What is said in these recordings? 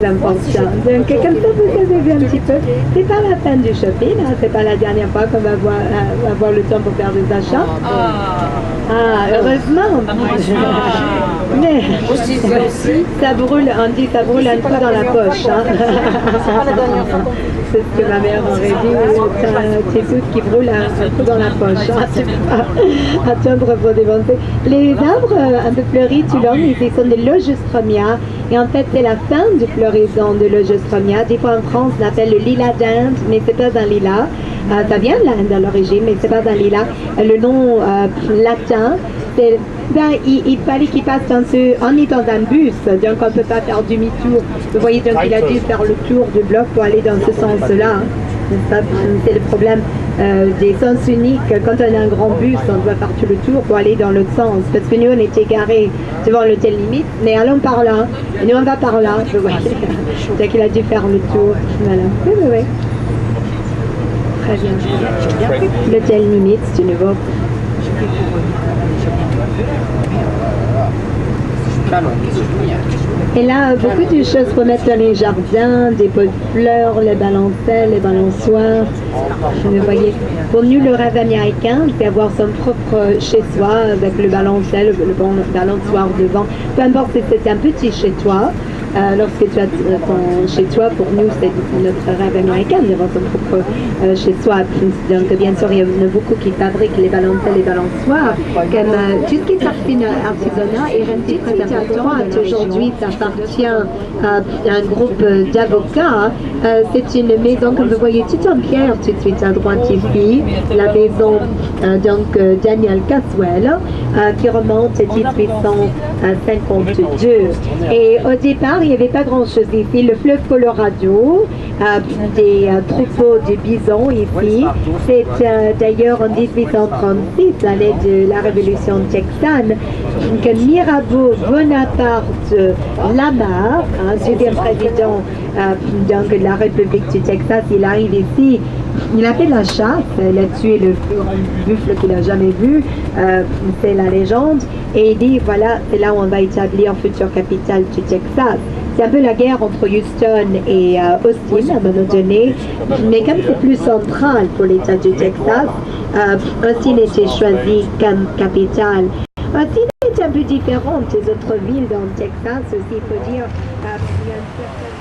important. Donc, comme ça, vous avez vu un petit peu. C'est pas la fin du shopping, hein, c'est pas la dernière fois qu'on va avoir le temps pour faire des achats. Ah, heureusement. Mais ça brûle, on dit ça brûle un coup dans la poche. Hein. C'est ce que ma mère aurait dit, c'est tout qui brûle un coup dans la poche. Hein. Tu peux pas attendre pour démonter. Les arbres un peu fleuris, tu l'as, ils sont des logestromia. Et en fait, c'est la fin du floraison de l'ogestromia. Des fois en France, on l'appelle le lilas d'Inde, mais c'est pas un lilas. Ça vient de l'Inde à l'origine, mais c'est pas un lilas. Le nom latin, c'est... il fallait qu'il passe on est dans un bus, donc on ne peut pas faire demi-tour. Vous voyez, donc il a dû faire le tour du bloc pour aller dans ce sens-là. C'est le problème des sens uniques. Quand on a un grand bus, on doit faire tout le tour pour aller dans l'autre sens. Parce que nous, on était garés devant l'hôtel limite, mais allons par là. Et nous, on va par là. Vous voyez. Donc il a dû faire le tour. Voilà. Oui, oui, oui. Très bien. L'hôtel limite, c'est nouveau. Et là, beaucoup de choses pour mettre dans les jardins, des pots de fleurs, les balancelles, les balançoires. Vous voyez, pour nous, le rêve américain, c'est avoir son propre chez-soi avec le balancelle, le balançoire devant. Peu importe si c'est un petit chez-toi. Lorsque tu as ton chez-toi, pour nous, c'est notre rêve américain d'avoir son propre chez-soi. Donc, bien sûr, il y en a beaucoup qui fabriquent les balancelles et balançoires. Comme tout ce qui est artisanat est rendu très important. Aujourd'hui, ça appartient à un groupe d'avocats. C'est une maison, comme vous voyez, tout en pierre, tout de suite à droite ici. La maison, Daniel Caswell, qui remonte à 1852. Et au départ, il n'y avait pas grand-chose ici. Le fleuve Colorado, des troupeaux de bisons ici. C'est d'ailleurs en 1836, à l'aide de la révolution texane, que Mirabeau Bonaparte Lamar, deuxième président de la République du Texas, il arrive ici. Il a fait de la chasse, il a tué le buffle qu'il n'a jamais vu, c'est la légende, et il dit voilà, c'est là où on va établir future capitale du Texas. C'est un peu la guerre entre Houston et Austin à un moment donné, mais comme c'est plus central pour l'État du Texas, Austin était choisi comme capitale. Austin est un peu différente des autres villes dans le Texas aussi, il faut dire. Il y a une certaine...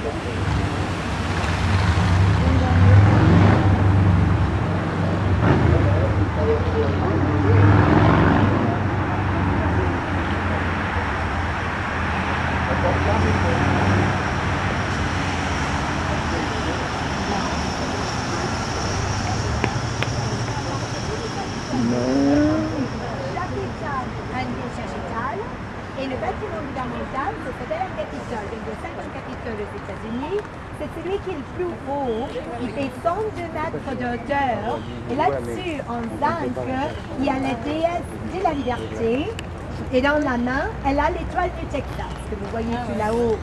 Et le bâtiment gouvernemental, ça s'appelle un Capitole. Donc, il y a 50 Capitoles aux États-Unis. C'est celui qui est le plus haut. Il fait 102 mètres de hauteur. Et là-dessus, en zinc, il y a la déesse de la liberté. Et dans la main, elle a l'étoile du Texas, que vous voyez tout là-haut.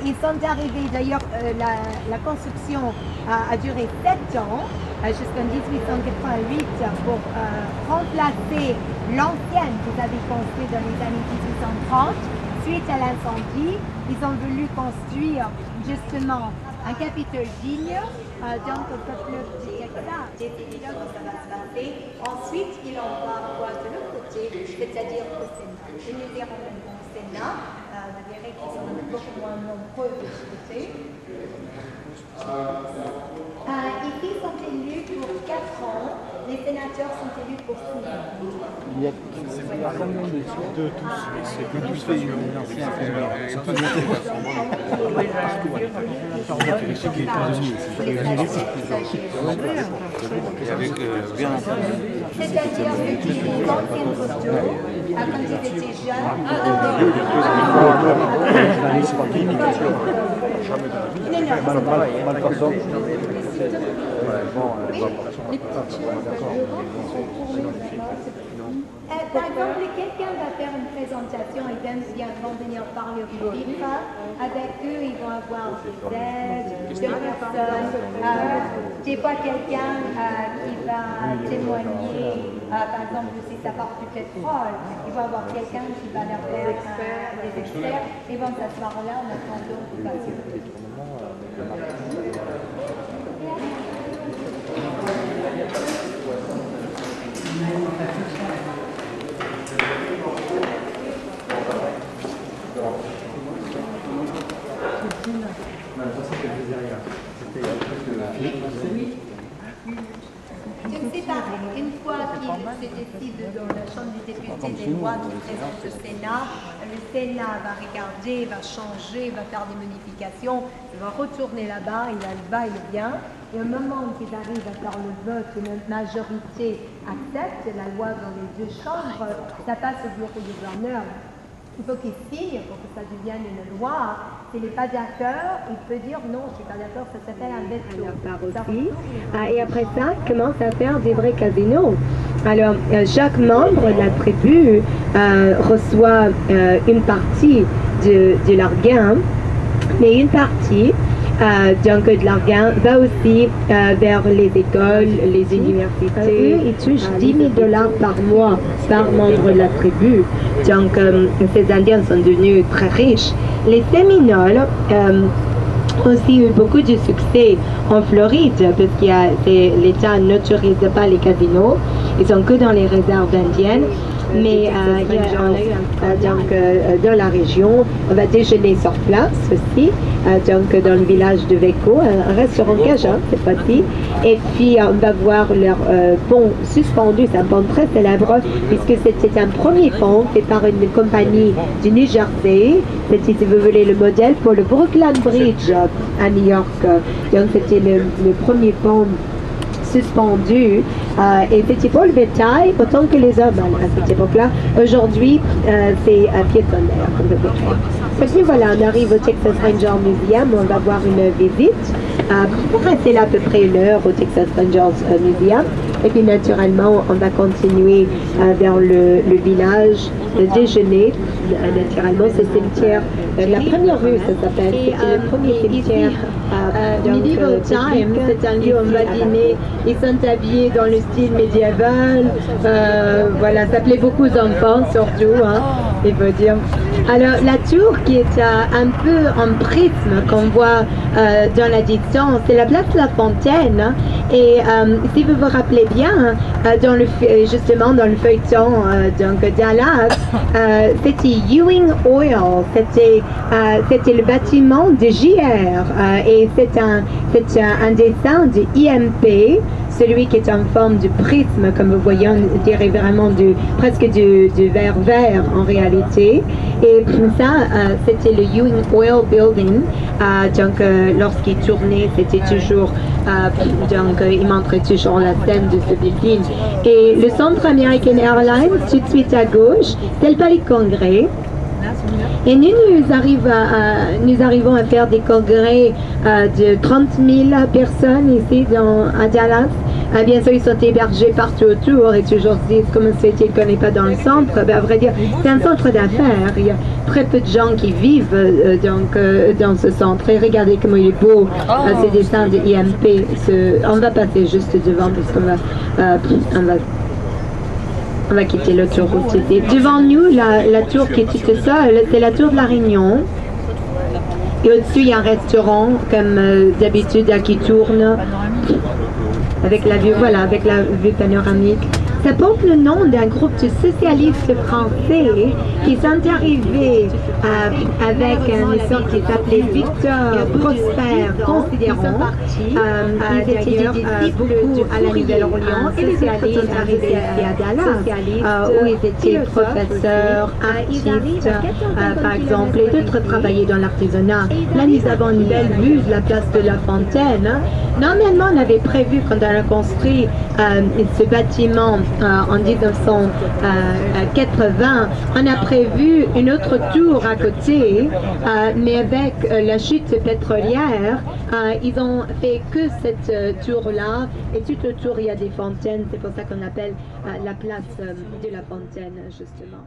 Ils sont arrivés, d'ailleurs, la construction a duré 7 ans, jusqu'en 1888, pour remplacer l'ancienne qu'ils avaient construite dans les années 1830. Suite à l'incendie, ils ont voulu construire justement un Capitole digne, donc au peuple du Texas. Et là où ça va se passer. Ensuite, ils envoient de l'autre côté, c'est-à-dire au Sénat. Et nous irons maintenant au Sénat. Vous verrez qu'ils sont beaucoup moins nombreux de ce côté. Ici, ils sont élus pour 4 ans. Les sénateurs sont élus pour 6 ans. Il y a combien de tous? C'est que 12 pays. C'est tout monté. Avec bien entendu. C'est-à-dire depuis l'ancienne posture, quand ils étaient jeunes. Par exemple, quelqu'un va faire une présentation et vont venir parler au public. Avec eux, ils vont avoir des aides, plusieurs personnes. Des fois, quelqu'un qui va témoigner, par exemple, si ça part du pétrole, il va y avoir quelqu'un qui va leur faire des experts, et vont s'asseoir là en attendant de passer. Je ne sais pas, une fois qu'il se décide dans la Chambre des députés des lois qui présentent au Sénat, le Sénat va regarder, va changer, va faire des modifications, il va retourner là-bas, il a le va et le vient, et au moment où ils arrivent à faire le vote, une majorité accepte la loi dans les deux chambres, ça passe au bureau du gouverneur. Il faut qu'il signe pour que ça devienne une loi. S'il n'est pas d'accord, il peut dire non, je ne suis pas d'accord, ça s'appelle un veto. Et après ça, commence à faire des vrais casinos. Alors, chaque membre de la tribu reçoit une partie de leur gain, mais une partie donc de l'argent va aussi vers les écoles, les universités. Ils touchent 10 000 $ par mois par membre de la tribu. Donc ces Indiens sont devenus très riches. Les Séminoles ont aussi eu beaucoup de succès en Floride parce que l'État n'autorise pas les casinos. Ils sont que dans les réserves indiennes. Mais dans la région, on va déjeuner sur place aussi, donc dans le village de Veco, un restaurant cajun cette fois-ci, et puis on va voir leur pont suspendu, c'est un pont très célèbre, puisque c'était un premier pont fait par une compagnie du New Jersey, c'était, si vous voulez, le modèle pour le Brooklyn Bridge à New York, donc c'était le premier pont suspendu et c'était pour le bétail autant que les hommes à cette époque-là. Aujourd'hui, c'est piétonnaire. Puis voilà, on arrive au Texas Ranger Museum, on va voir une visite. Pour rester là à peu près une heure au Texas Rangers Museum. Et puis naturellement, on va continuer vers le village, le déjeuner. Naturellement, ce cimetière, la première rue, ça s'appelle, c'est le premier cimetière. Medieval Time, c'est un lieu où on va dîner. Ils sont habillés dans le style médiéval. Voilà, ça plaît beaucoup aux enfants, surtout, hein, il faut dire. Alors, la tour qui est un peu en prisme qu'on voit dans la distance, c'est la place La Fontaine. Hein, et si vous vous rappelez bien, justement dans le feuilleton donc Dallas, c'était Ewing Oil, c'était le bâtiment de JR et c'est un dessin de IMP, celui qui est en forme de prisme, comme vous voyez, on dirait vraiment presque du verre vert en réalité. Et ça, c'était le Ewing Oil Building. Donc, lorsqu'il tournait, c'était toujours, il montrait toujours la scène de ce building. Et le centre American Airlines, tout de suite à gauche, c'est le palais de congrès. Et nous arrivons à faire des congrès de 30 000 personnes ici à Dallas. Bien sûr, ils sont hébergés partout autour et toujours se disent comment se fait-il qu'on n'est pas dans le centre. À vrai dire, c'est un centre d'affaires. Il y a très peu de gens qui vivent dans ce centre. Et regardez comment il est beau, ces dessins de IMP. On va passer juste devant parce qu'on va quitter l'autoroute. Devant nous, la tour qui est toute seule, c'est la tour de la Réunion. Et au-dessus, il y a un restaurant, comme d'habitude, qui tourne avec la vue panoramique. Ça porte le nom d'un groupe de socialistes français qui sont arrivés avec un monsieur qui s'appelait Victor Prosper Considérant. Ils étaient des beaucoup à la Nouvelle-Orléans et les autres sont arrivés ici à Dallas où ils étaient professeurs, artistes par exemple, et d'autres travaillaient dans l'artisanat. Là, nous avons une belle vue de la place de La Fontaine. Normalement, on avait prévu quand on a construit ce bâtiment en 1980, on a prévu une autre tour à côté, mais avec la chute pétrolière, ils ont fait que cette tour-là, et tout autour il y a des fontaines, c'est pour ça qu'on appelle la place de La Fontaine, justement.